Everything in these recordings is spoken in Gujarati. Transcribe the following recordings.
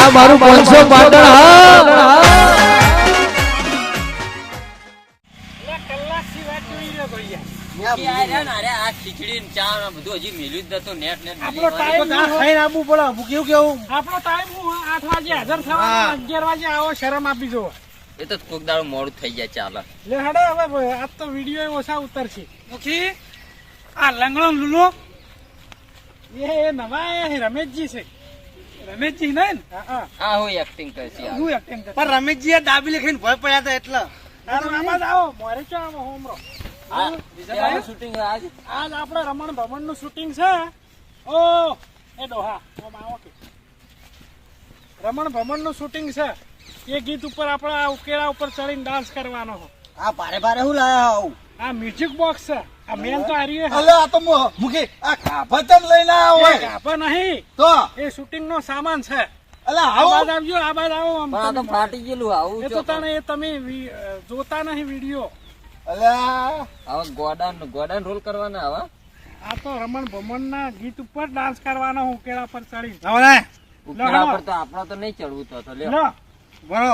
આ મારું 500 પાટણ હા એ તો કોક દાડો મોડું થઈ જાય ચાલે લે હેડે હવે આ તો વિડિયો ઓછા ઉતરશે ઓછી આ લંગડો લુલો એ નવા રમેશજી છે રમેશજી ને હા હું એક્ટિંગ કરશે હું એક્ટિંગ કર પણ રમેશજી દાબી લખીને ભય પડ્યા હતા એટલે આમાં આવો મોરે ચો આવો હોમરો શૂટિંગ આજ આપણે રમણ ભમણ નું શૂટિંગ છે ઓ એ ડોહા ઓમ આવો કે રમણ ભમણ નું શૂટિંગ છે એ ગીત ઉપર આપણે ઉકેડા ઉપર ચડીને ડાન્સ કરવાનો છે આ ભારે ભારે હું લાયા આવું આ મ્યુઝિક બોક્સ છે આ મેન તો હારી અલે આ તો મુકે આ કાફતમ લઈને આવો કાપા નહીં તો એ શૂટિંગ નો સામાન છે અલે આ આવો બાદ આવજો આ બાદ આવો આમ પણ આ તો ફાટી ગયેલું આવું એ તો તને એ તમે જોતા નહીં વિડિયો અલે આવા ગોડાન રોલ કરવાના આવા આ તો રમણ ભમણ ના ગીત ઉપર ડાન્સ કરવાનો ઉકેડા પર ચડી હવે ઉપરા પર તો આપણા તો નહીં ચડવું તો લ્યો લો બરો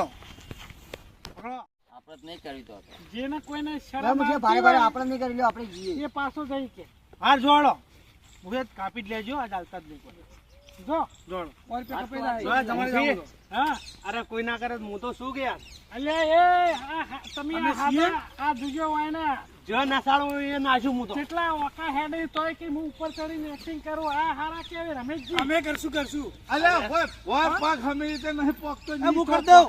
આપણે તો નહીં ચડવી તો જેને કોઈને શરમ ભારે ભારે આપણે નહીં કરી લ્યો આપણે જઈએ એ પાછો જઈ કે હાર જોડો મુકે કાપી જ લેજો આ ચાલતા જ નહીં કોઈ જો જોડો ઓર પે કપેલા જો તમારે હા અરે કોઈ ના કરે હું તો શું ગયા અલ્યા એ તમે આ જોજો હોય ને જો નાસાળો એ નાશું હું તો કેટલા ઓકા હેડે તોય કે હું ઉપર ચડીને એક્ટિંગ કરું આ હારા કેવે રમેશજી અમે કરશું અલે ઓય પાક અમે રીતે નહીં પોકતો નહીં હું કર દઉં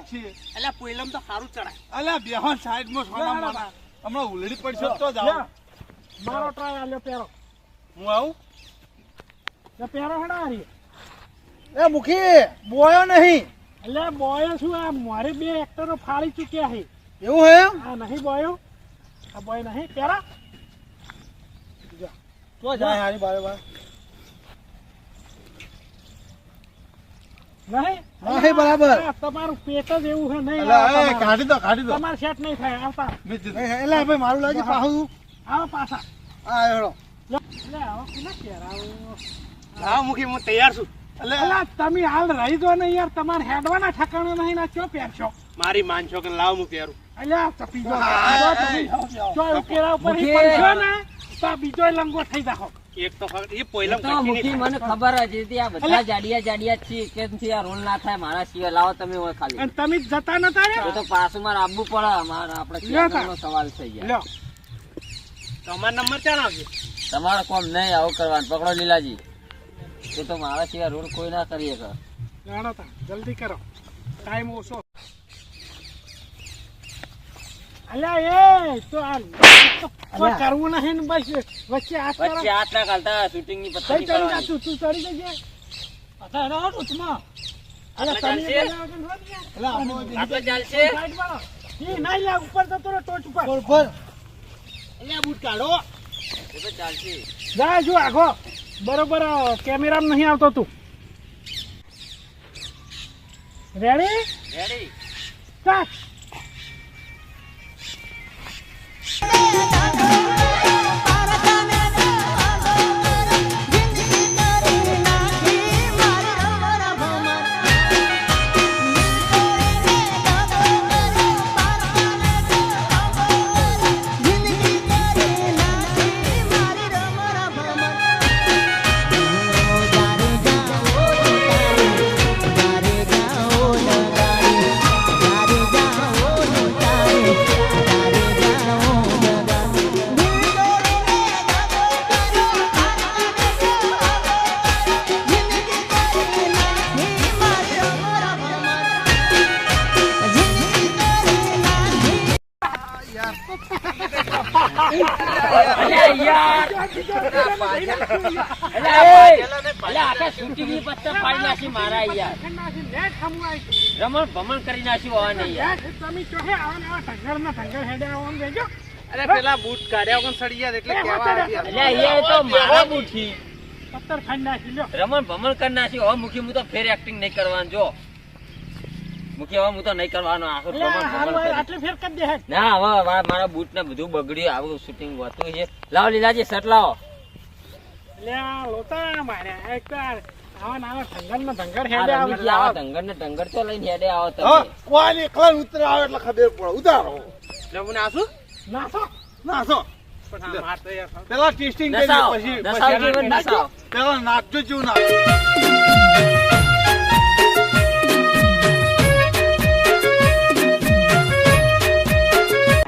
અલે પોઈલમ તો સારું ચડાય અલે બેહો સાઈડ માં સોના મારા હમણાં ઉલડી પડશે તો જાવ મારો ટ્રાય આલ્યો પેરો હું આવું એ પેરો હેડા હારી એ મુખી બોયો નહીં એટલે બોયો શું આ મારે બે એક્ટરો ફાળી ચૂક્યા છે એવું હે આ નહીં બોયો આ બોય નહીં પેરા તો જાય હારી બારે બાર નહીં બરાબર તમારું પેટ જ એવું છે નહીં કાઢી દો તમારે સેટ નહીં થાય આવતા એટલે ભાઈ મારું લાગે પાહું આવો પાછા આ હેડો એટલે આવો કોના પહેરાવો હા મુખી હું તૈયાર છું અલા તમે હાલ રહી દો ને યાર તમારે હેડવાના ઠકાણો નહીં ના ચો પહેરશો મારી માનશો કે લાવ હું પહેરું અલ્યા તપી જો ચો ઉકેરા ઉપર ઈ પડશો ને તો બીજો લંગો થઈ જાખો એક તો એ પોઈલમ તો મુખી મને ખબર જ હતી આ બધા જાડિયા છે કેમથી આ રોલ ના થાય મારા સિવાય લાવો તમે હોય ખાલી અને તમે જતા નતા રે તો પાછું મારે આવવું પડે મારા આપણે ચેનલનો સવાલ થઈ જાય લ્યો તમારો નંબર ક્યાં આવશે તમારે કોમ નહીં આવું કરવાનું પકડો લીલાજી તો મારા સિવાય રોલ કોઈ ના કરીએ સર જાણો તા જલ્દી કરો ટાઈમ ઓછો અલ્યા એ તો આ કરવું નહીં ને બસ વચ્ચે હાથ કરો વચ્ચે હાથ ના ઘાલતા શૂટિંગ ની પત્તા કઈ ચડી જા તું ચડી જજે અતા એનો હટ ઉતમાં અલ્યા તમે આપણે ચાલશે ઈ નહીં લા ઉપર જતો રે ટોચ ઉપર ઉપર અલ્યા બૂટ કાઢો એ તો ચાલશે જા જો આખો બરોબર કેમેરામાં નહીં આવતો તું રેડી રેડી સ્ટાર્ટ રમણ ભમણ કરી નાખ્યું તમે ચોહે આવા ઢંગર હેડે આવવાનું દેજો અરે પેલા બૂટ કાઢ્યા કોણ સડી ગયા એટલે કેવા એ તો મારા બુઠી પત્તર ખાઈ નાખી લ્યો રમણ ભમણ કરી નાખ્યું હવે મુખી હું તો ફેર એક્ટિંગ નહીં કરવાનું જો મુખી હવે હું તો નહીં કરવાનો આખો રમણ ભમણ કરી આટલે ફેર કરી દે હે ના હવે મારા બૂટ ને બધું બગડ્યું આવું શૂટિંગ હોતું છે લાવો લીલાજી શર્ટ લાવો લ્યા લોતા મારે એક આવા ના ધંગર ને ધંગર આ હેડે આવે રમીજી આવા ઢંગર ને ઢંગર તો લઈને હેડે આવો હા તમે કોઈ એકલા ઉતરે આવે એટલે ખબર પડે ઉતારો નાસો નાખો પણ આ માર તો યાર પેલા ટેસ્ટિંગ કરી નસાવ પછી નસાવ જીવન નસાવ પેલા નાખજો જેવું નાખજો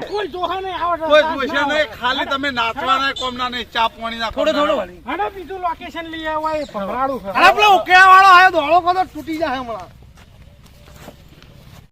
કોઈ જોહા નહીં આવે કોઈ પૂછે નહીં ખાલી તમે નાચવાના કોમના નહીં ચા પાણી ના હડો બીજું લોકેશન લઈ આવો એ ભમરાડું છે પેલો ઉકેલા વાળો આવ્યો દોડો કદો તૂટી જાય હમણાં